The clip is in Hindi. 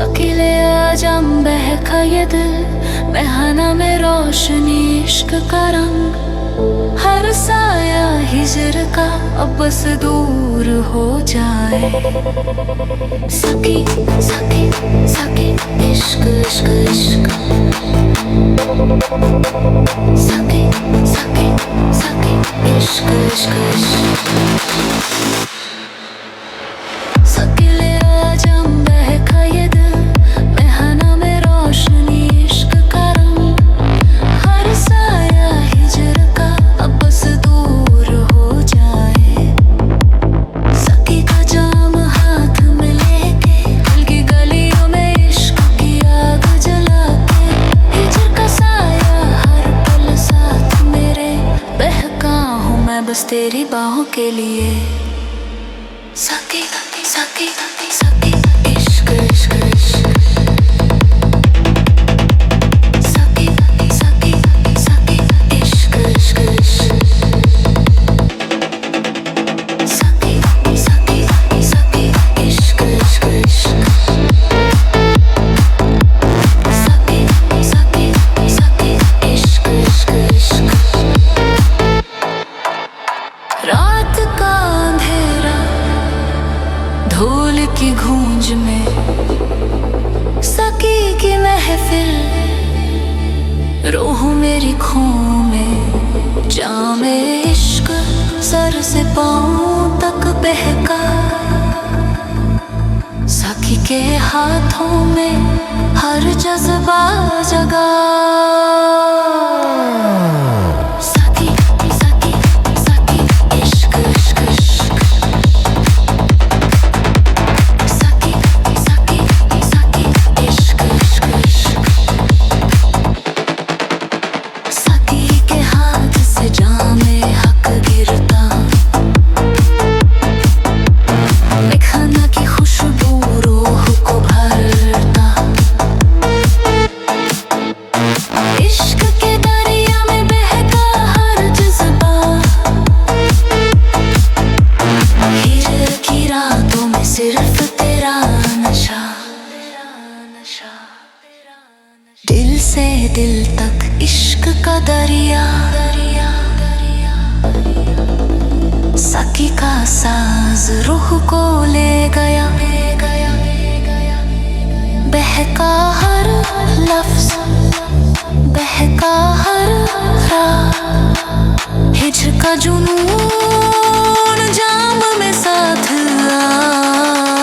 सकीले आजम बहका ये दिल, बहाना में रोशनी इश्क का रंग। हर साया हिजर का अब बस दूर हो जाए। सकी सकी सकी इश्क इश्क इश्क, सकी सकी सकी इश्क इश्क इश्क। सकीले आजम बहका ये दिल, बहाना में रोशनी इश्क का रंग। हर साया हिजर का अब बस दूर हो जाए। सकी का जाम हाथ में लेके, दिल की गलियों में इश्क की आग जला के। हिजर का साया हर पल साथ मेरे, बहका हूँ मैं बस तेरी बाहों के लिए। सकी सकी सकी इश्क इश्क इश्क, सकी सकी सकी इश्क इश्क इश्क, सकी सकी सकी इश्क इश्क इश्क, सकी सकी सकी इश्क इश्क इश्क। रात का अंधेरा धूल की गूंज में, सकी की महफिल रूह मेरी खो में। जामे इश्क सर से पांव तक बहका, सकी के हाथों में हर जज्बा जगा। सकी सकी सकी इश्क इश्क इश्क, सकी सकी सकी इश्क इश्क इश्क। सकी के हाथ से जामे हक गिरता, मेखना की खुशबू रूह को भरता। इश्क के दरिया में बहका हर जज्बा, हिजर की रातों में सिर्फ तेरा नशा। दिल से दिल तक इश्क का दरिया, सकी का साज रूह को ले गया। बहका हर लफ्ज, बहका हर राह, हिजर का जुनून जाम में साथ आ।